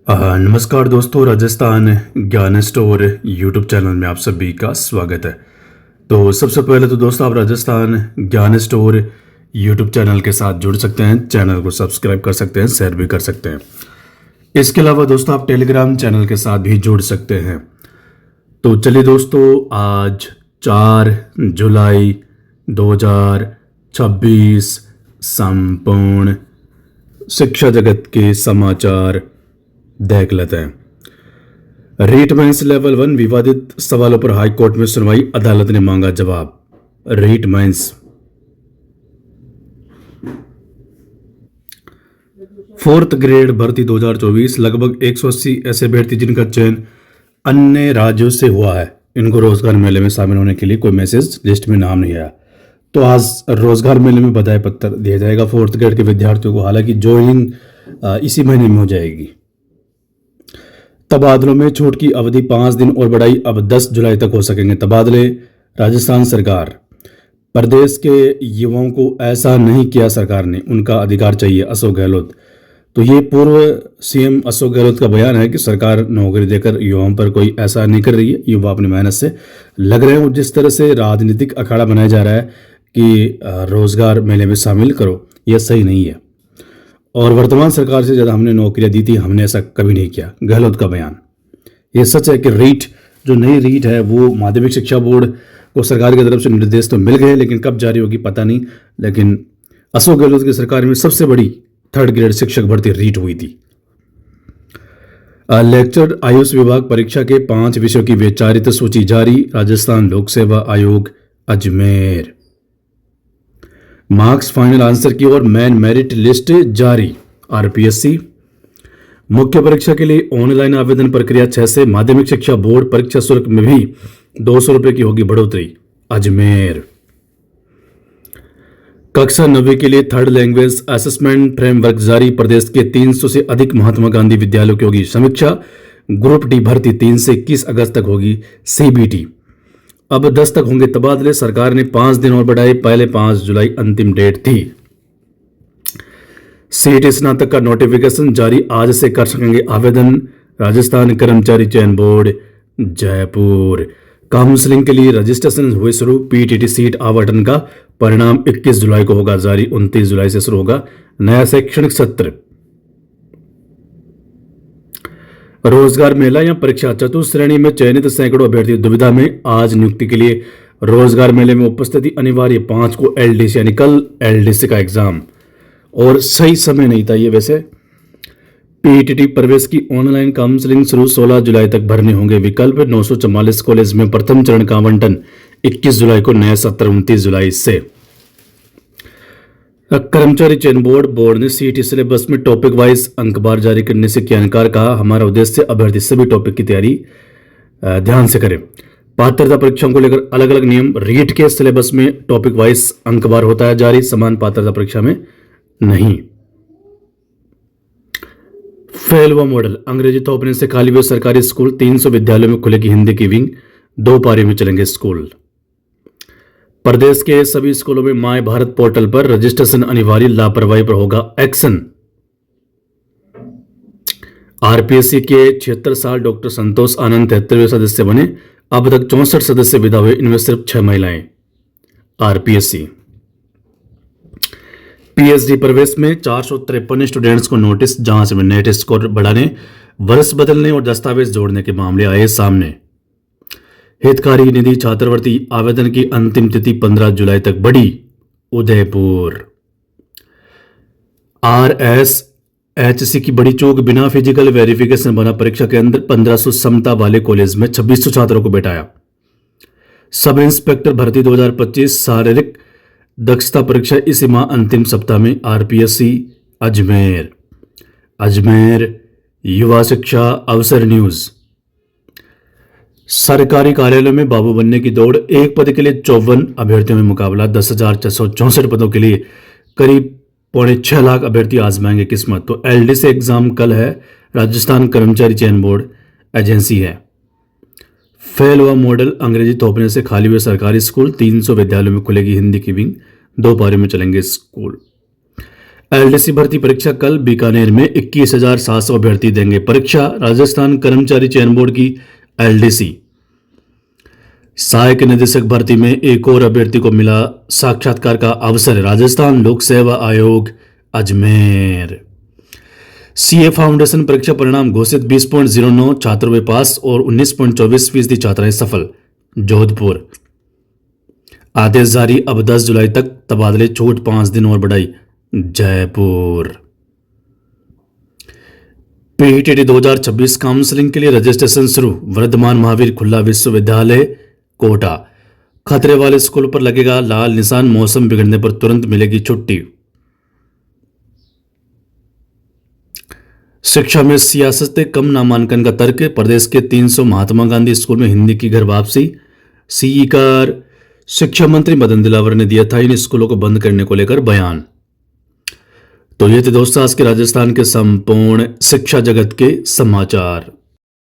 नमस्कार दोस्तों, राजस्थान ज्ञान स्टोर यूट्यूब चैनल में आप सभी का स्वागत है। तो सबसे पहले तो दोस्तों, आप राजस्थान ज्ञान स्टोर यूट्यूब चैनल के साथ जुड़ सकते हैं, चैनल को सब्सक्राइब कर सकते हैं, शेयर भी कर सकते हैं। इसके अलावा दोस्तों, आप टेलीग्राम चैनल के साथ भी जुड़ सकते हैं। तो चलिए दोस्तों, आज 4 जुलाई 2026 संपूर्ण शिक्षा जगत के समाचार देख लेते हैं। रीट मेंस लेवल 1 विवादित सवालों पर हाई कोर्ट में सुनवाई, अदालत ने मांगा जवाब। रीट मेंस 4th ग्रेड भर्ती 2024 लगभग 180 ऐसे अभ्यर्थी जिनका चयन अन्य राज्यों से हुआ है, इनको रोजगार मेले में शामिल होने के लिए कोई मैसेज लिस्ट में नाम नहीं आया। तो आज रोजगार मेले में बधाई पत्र दिया जाएगा 4th ग्रेड के विद्यार्थियों को। हालांकि ज्वाइनिंग इसी महीने में हो जाएगी। तबादलों में छूट की अवधि 5 दिन और बढ़ाई, अब 10 जुलाई तक हो सकेंगे तबादले। राजस्थान सरकार, प्रदेश के युवाओं को ऐसा नहीं किया सरकार ने, उनका अधिकार चाहिए, अशोक गहलोत। तो ये पूर्व सीएम अशोक गहलोत का बयान है कि सरकार नौकरी देकर युवाओं पर कोई ऐसा नहीं कर रही है, युवा अपनी मेहनत से लग रहे हैं। जिस तरह से राजनीतिक अखाड़ा बनाया जा रहा है कि रोजगार मेले में शामिल करो, यह सही नहीं है। और वर्तमान सरकार से ज़्यादा हमने नौकरियां दी थी, हमने ऐसा कभी नहीं किया, गहलोत का बयान। ये सच है कि रीट, जो नई रीट है, वो माध्यमिक शिक्षा बोर्ड को सरकार की तरफ से निर्देश तो मिल गए, लेकिन कब जारी होगी पता नहीं। लेकिन अशोक गहलोत की सरकार में सबसे बड़ी 3rd ग्रेड शिक्षक भर्ती रीट हुई थी। लेक्चर आयुष विभाग परीक्षा के 5 विषयों की वैचारिक सूची जारी, राजस्थान लोक सेवा आयोग अजमेर। मार्क्स फाइनल आंसर की और मेन मेरिट लिस्ट जारी, आरपीएससी। मुख्य परीक्षा के लिए ऑनलाइन आवेदन प्रक्रिया 6 से, माध्यमिक शिक्षा बोर्ड परीक्षा शुल्क में भी 200 रुपए की होगी बढ़ोतरी, अजमेर। कक्षा 9वीं के लिए 3rd लैंग्वेज असेसमेंट फ्रेमवर्क जारी, प्रदेश के 300 से अधिक महात्मा गांधी विद्यालयों की होगी समीक्षा। ग्रुप डी भर्ती 3 से 21 अगस्त तक होगी सीबीटी। अब 10 तक होंगे तबादले, सरकार ने 5 दिन और बढ़ाए, पहले 5 जुलाई अंतिम डेट थी। सीईटी स्नातक का नोटिफिकेशन जारी, आज से कर सकेंगे आवेदन, राजस्थान कर्मचारी चयन बोर्ड जयपुर। काउंसलिंग के लिए रजिस्ट्रेशन हुए शुरू, पीटीटी सीट आवंटन का परिणाम 21 जुलाई को होगा जारी, 29 जुलाई से शुरू होगा नया शैक्षणिक सत्र। रोजगार मेला या परीक्षा, चतुश्रेणी में चयनित सैकड़ों अभ्यर्थी दुविधा में, आज नियुक्ति के लिए रोजगार मेले में उपस्थिति अनिवार्य। 5 को एलडीसी यानी कल एलडीसी का एग्जाम, और सही समय नहीं था ये। वैसे पीटीटी प्रवेश की ऑनलाइन काउंसलिंग शुरू, 16 जुलाई तक भरने होंगे विकल्प। 944 कॉलेज में प्रथम चरण का आवंटन 21 जुलाई को, नया सत्र 29 जुलाई से। कर्मचारी चयन बोर्ड ने सीईटी सिलेबस में टॉपिक वाइज अंकबार जारी करने से किया इनकार, कहा हमारा उद्देश्य अभ्यर्थी सभी टॉपिक की तैयारी ध्यान से करें। पात्रता परीक्षाओं को लेकर अलग अलग नियम, रीट के सिलेबस में टॉपिक वाइज अंकबार होता है जारी, समान पात्रता परीक्षा में नहीं। फेल हुआ मॉडल, अंग्रेजी थोपने से खाली हुए सरकारी स्कूल, 300 विद्यालयों में खुलेगी हिंदी की विंग, 2 पारी में चलेंगे स्कूल। प्रदेश के सभी स्कूलों में माय भारत पोर्टल पर रजिस्ट्रेशन अनिवार्य, लापरवाही पर होगा एक्शन। आरपीएससी के 76 साल डॉक्टर संतोष आनंद 73वें सदस्य बने, अब तक 64 सदस्य विदा हुए, इनमें सिर्फ 6 महिलाएं। आरपीएससी पीएचडी प्रवेश में 453 स्टूडेंट्स को नोटिस, जांच में नेट स्कोर बढ़ाने, वर्ष बदलने और दस्तावेज जोड़ने के मामले आए सामने। हितकारी निधि छात्रवृत्ति आवेदन की अंतिम तिथि 15 जुलाई तक बढ़ी, उदयपुर। आरएसएचसी की बड़ी चूक, बिना फिजिकल वेरिफिकेशन बना परीक्षा केंद्र, 1500 क्षमता वाले कॉलेज में 2600 छात्रों को बैठाया। सब इंस्पेक्टर भर्ती 2025 शारीरिक दक्षता परीक्षा इसी माह अंतिम सप्ताह में, आरपीएससी अजमेर। अजमेर युवा शिक्षा अवसर न्यूज, सरकारी कार्यालयों में बाबू बनने की दौड़, एक पद के लिए 54 अभ्यर्थियों में मुकाबला, 10,664 पदों के लिए करीब 6.25 लाख अभ्यर्थी आजमाएंगे किस्मत। तो एलडीसी एग्जाम कल है, राजस्थान कर्मचारी चयन बोर्ड एजेंसी है। फेल हुआ मॉडल, अंग्रेजी थोपने से खाली हुए सरकारी स्कूल, 300 विद्यालयों में खुलेगी हिंदी की विंग, 2 पारी में चलेंगे स्कूल। एलडीसी भर्ती परीक्षा कल बीकानेर में 21,700 अभ्यर्थी देंगे परीक्षा। राजस्थान कर्मचारी चयन बोर्ड की एलडीसी सहायक निदेशक भर्ती में एक और अभ्यर्थी को मिला साक्षात्कार का अवसर। राजस्थान लोक सेवा आयोग अजमेर। सीए फाउंडेशन परीक्षा परिणाम घोषित। 20.09 छात्र हुए पास और 19.24% छात्राएं सफल। जोधपुर। आदेश जारी, अब 10 जुलाई तक तबादले छूट 5 दिन और बढ़ाई। जयपुर। पीईटी 2026 काउंसलिंग के लिए रजिस्ट्रेशन शुरू। वर्धमान महावीर खुला विश्वविद्यालय कोटा। खतरे वाले स्कूल पर लगेगा लाल निशान, मौसम बिगड़ने पर तुरंत मिलेगी छुट्टी। शिक्षा में सियासत कम नामांकन का तर्क। प्रदेश के 300 महात्मा गांधी स्कूल में हिंदी की घर वापसी। सीईकार शिक्षा मंत्री मदन दिलावर ने दिया था इन स्कूलों को बंद करने को लेकर बयान। तो ये थे दोस्तों आज के राजस्थान के संपूर्ण शिक्षा जगत के समाचार।